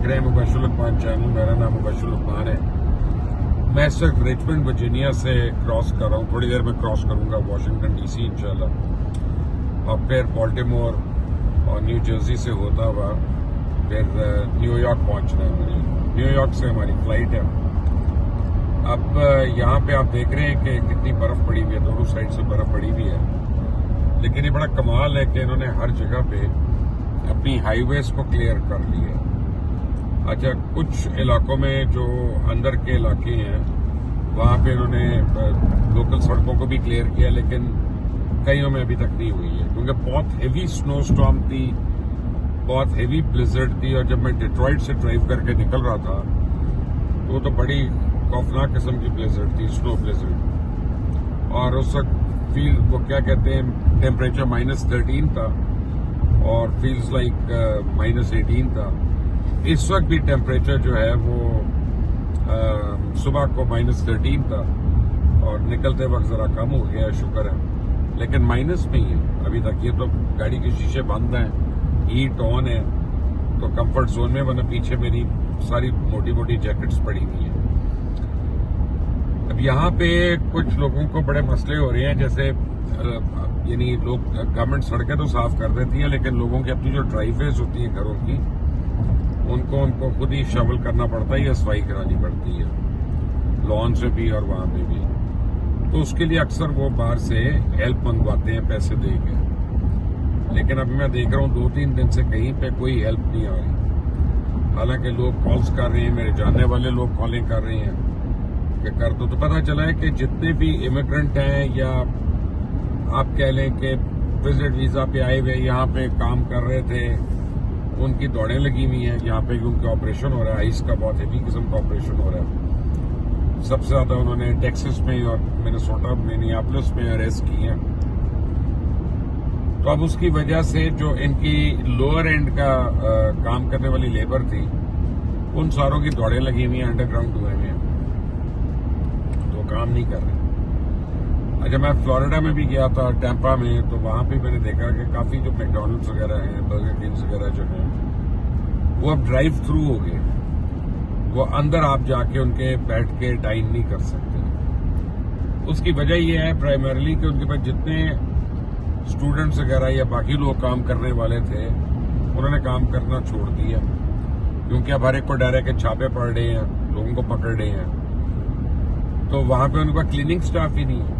रहे हैं मुबशर लुकमान चैनल। मेरा नाम मुबशर लुकमान है। मैं इस वक्त रिचमंड वर्जीनिया से क्रॉस कर रहा हूँ। थोड़ी देर में क्रॉस करूँगा वाशिंगटन डीसी इंशाल्लाह, और फिर बाल्टीमोर और न्यू जर्सी से होता हुआ फिर न्यूयॉर्क पहुँचना है मुझे। न्यूयॉर्क से हमारी फ्लाइट है। अब यहाँ पे आप देख रहे हैं कि कितनी बर्फ़ पड़ी हुई है, दोनों साइड से बर्फ़ पड़ी हुई है। लेकिन ये बड़ा कमाल है कि इन्होंने हर जगह पे अपनी हाईवेज को क्लियर कर लिया। अच्छा, कुछ इलाकों में जो अंदर के इलाके हैं वहाँ पे इन्होंने लोकल सड़कों को भी क्लियर किया, लेकिन कईयों में अभी तक नहीं हुई है क्योंकि बहुत हेवी स्नो स्टॉर्म थी, बहुत हेवी ब्लिजर्ड थी। और जब मैं डिट्रॉइट से ड्राइव करके निकल रहा था तो बड़ी खौफनाक किस्म की ब्लिजर्ड थी, स्नो ब्लिजर्ड। और उस वक्त फील वो क्या कहते हैं, टेम्परेचर -13 था और फील्स लाइक -18 था। इस वक्त भी टेम्परेचर जो है वो सुबह को -13 था और निकलते वक्त जरा कम हो गया, शुक्र है, लेकिन माइनस में ही है अभी तक। ये तो गाड़ी के शीशे बंद हैं, हीट ऑन है, तो कंफर्ट जोन में, वरना पीछे मेरी सारी मोटी मोटी जैकेट्स पड़ी हुई हैं। अब यहाँ पे कुछ लोगों को बड़े मसले हो रहे हैं, जैसे यानी लोग, गवर्नमेंट सड़कें तो साफ कर देती है, लेकिन लोगों की अपनी जो ड्राइवेज होती हैं घरों की, उनको खुद ही शवल करना पड़ता है या सफाई करानी पड़ती है, लॉन से भी और वहां पे भी। तो उसके लिए अक्सर वो बाहर से हेल्प मंगवाते हैं पैसे दे के। लेकिन अभी मैं देख रहा हूँ 2-3 दिन से कहीं पे कोई हेल्प नहीं आ रही। हालांकि लोग कॉल्स कर रहे हैं, मेरे जानने वाले लोग कॉलिंग कर रहे हैं कि कर दो। तो पता चला है कि जितने भी इमिग्रेंट हैं या आप कह लें कि विजिट वीजा पे आए हुए यहाँ पे काम कर रहे थे, उनकी दौड़ें लगी हुई हैं यहाँ पे, क्योंकि ऑपरेशन हो रहा है, आइस का बहुत हेवी किस्म का ऑपरेशन हो रहा है। सबसे ज्यादा उन्होंने टेक्सास में और मिनेसोटा, मिनियापोलिस में अरेस्ट किए हैं। तो अब उसकी वजह से जो इनकी लोअर एंड का काम करने वाली लेबर थी, उन सारों की दौड़ें लगी हुई हैं, अंडरग्राउंड हुए हुए हैं, तो काम नहीं कर रहे। अच्छा, मैं फ्लोरिडा में भी गया था, टैंपा में, तो वहां पे मैंने देखा कि काफी जो मैकडॉनल्ड्स वगैरह हैं, बर्गर किंग्स वगैरह जो हैं, वो अब ड्राइव थ्रू हो गए। वो अंदर आप जाके उनके बैठ के डाइन नहीं कर सकते। उसकी वजह यह है प्राइमरीली कि उनके पास जितने स्टूडेंट्स वगैरह या बाकी लोग काम करने वाले थे, उन्होंने काम करना छोड़ दिया, क्योंकि अब हर एक को डर है कि छापे पड़ रहे हैं, लोगों को पकड़ रहे हैं। तो वहां पे उनका क्लीनिंग स्टाफ ही नहीं है,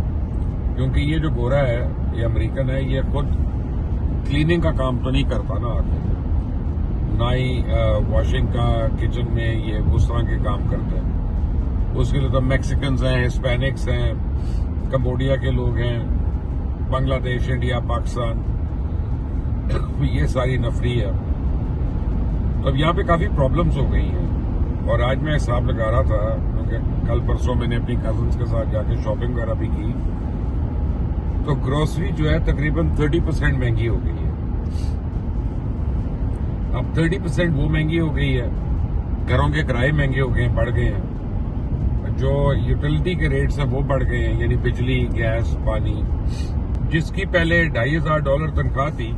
क्योंकि ये जो गोरा है, ये अमेरिकन है, ये खुद क्लीनिंग का काम तो नहीं करता ना आके, ना ही वॉशिंग का किचन में ये उस तरह के काम करते हैं। उसके लिए तो मैक्सिकन्स हैं, हिस्पैनिक्स हैं, कंबोडिया के लोग हैं, बांग्लादेश, इंडिया, पाकिस्तान, ये सारी नफरी है। तो अब यहाँ पे काफी प्रॉब्लम्स हो गई हैं। और आज मैं हिसाब लगा रहा था, क्योंकि कल परसों मैंने अपनी कजन्स के साथ जाके शॉपिंग वगैरह भी की, तो ग्रोसरी जो है तकरीबन 30% महंगी हो गई है। अब 30% वो महंगी हो गई है, घरों के किराए महंगे हो गए, बढ़ गए हैं, जो यूटिलिटी के रेट्स हैं वो बढ़ गए हैं, यानी बिजली, गैस, पानी। जिसकी पहले $2,500 तनख्वाह थी,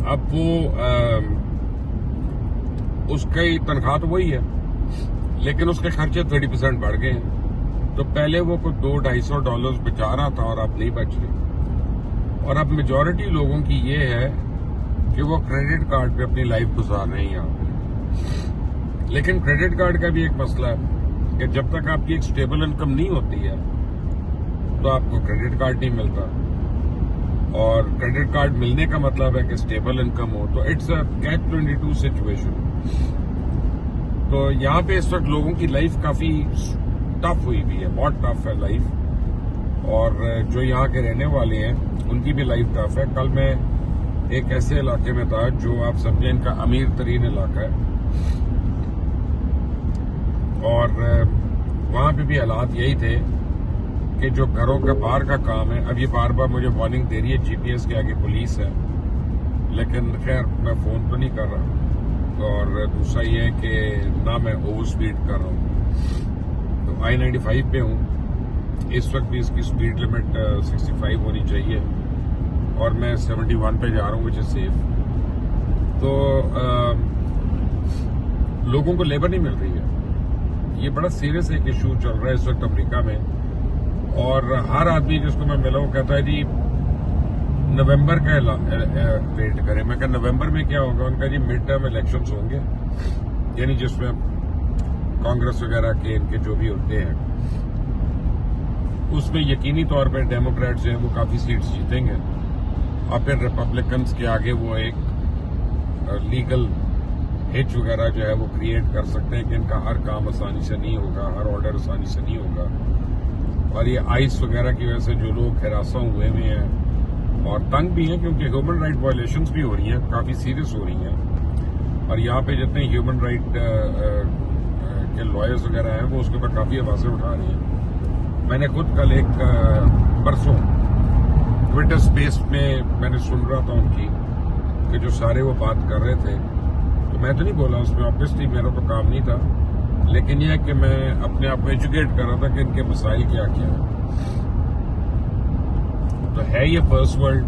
अब वो उसकी तनख्वाह तो वही है, लेकिन उसके खर्चे 30% बढ़ गए हैं। तो पहले वो कुछ $200-250 बचा रहा था और अब नहीं बच रहे। और अब मेजॉरिटी लोगों की ये है कि वो क्रेडिट कार्ड पे अपनी लाइफ गुजार रहे हैं यहाँ पे। लेकिन क्रेडिट कार्ड का भी एक मसला है कि जब तक आपकी एक स्टेबल इनकम नहीं होती है तो आपको क्रेडिट कार्ड नहीं मिलता। और क्रेडिट कार्ड मिलने का मतलब है कि स्टेबल इनकम हो, तो इट्स अ catch-22 सिचुएशन। तो यहाँ पे इस वक्त लोगों की लाइफ काफी टफ हुई भी है, बहुत टफ है लाइफ। और जो यहाँ के रहने वाले हैं उनकी भी लाइफ टफ है। कल मैं एक ऐसे इलाके में था जो आप समझें इनका अमीर तरीन इलाका है, और वहां पे भी हालात यही थे कि जो घरों का बाहर का काम है, अब ये बार बार मुझे वार्निंग दे रही है, GPS के आगे पुलिस है, लेकिन खैर मैं फोन तो नहीं कर रहा। और दूसरा ये है कि ना मैं ओवर स्पीड कर रहा हूँ। तो I-95 पे हूँ, इस वक्त भी इसकी स्पीड लिमिट 65 होनी चाहिए और मैं 71 पे जा रहा हूँ, विच इज सेफ। तो लोगों को लेबर नहीं मिल रही है। ये बड़ा सीरियस एक इशू चल रहा है इस वक्त अफ्रीका में, और हर आदमी जिसको मैं मिला वो कहता है जी नवंबर का वेट करें। मैं कहा नवंबर में क्या होगा? उनका जी मिड टर्म इलेक्शंस होंगे, यानी जिसमें कांग्रेस वगैरह के इनके जो भी होते हैं उसमें यकीनी तौर पर डेमोक्रेट्स जो हैं वो काफी सीट्स जीतेंगे, और फिर रिपब्लिकन्स के आगे वो एक लीगल हिच वगैरह जो है वो क्रिएट कर सकते हैं कि इनका हर काम आसानी से नहीं होगा, हर ऑर्डर आसानी से नहीं होगा। और ये आइस वगैरह की वजह से जो लोग हिरासा हुए हैं और तंग भी हैं, क्योंकि ह्यूमन राइट वायलेशंस भी हो रही हैं, काफी सीरियस हो रही हैं, और यहाँ पे जितने ह्यूमन राइट के लॉयर्स वगैरह हैं वो उसके ऊपर काफी आवाजें उठा रही हैं। मैंने खुद कल एक परसों ट्विटर स्पेस में मैंने सुन रहा था उनकी कि जो सारे वो बात कर रहे थे, तो मैं तो नहीं बोला उसमें, ऑब्वियसली मेरा तो काम नहीं था, लेकिन यह है कि मैं अपने आप को एजुकेट कर रहा था कि इनके मसाइल क्या क्या है। तो है ये फर्स्ट वर्ल्ड,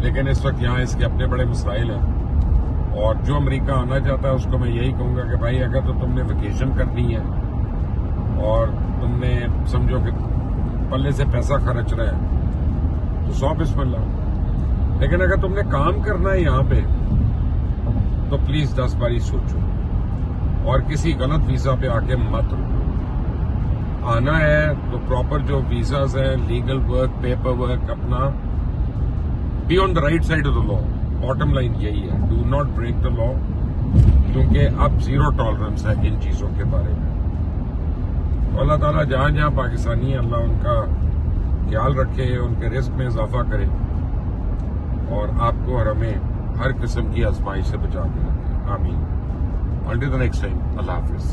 लेकिन इस वक्त यहाँ इसके अपने बड़े मसाइल हैं, और जो अमेरिका आना चाहता है उसको मैं यही कहूंगा कि भाई अगर तो तुमने वेकेशन करनी है और तुमने समझो कि पल्ले से पैसा खर्च रहा है तो 100 बिस्मिल्लाह, लेकिन अगर तुमने काम करना है यहाँ पे तो प्लीज 10 बारी सोचो, और किसी गलत वीजा पे आके मत रुको। आना है तो प्रॉपर जो वीजाज है, लीगल वर्क, पेपर वर्क, अपना be on the right side of the law. Bottom line यही है, do not break the law, क्योंकि अब जीरो टॉलरेंस है इन चीजों के बारे में। अल्लाह ताला जहां जहां पाकिस्तानी है, अल्लाह उनका ख्याल रखे, उनके रिस्क में इजाफा करे, और आपको और हमें हर किस्म की आजमाइश से बचा के रखे। आमीन। Until the next time, Allah Hafiz.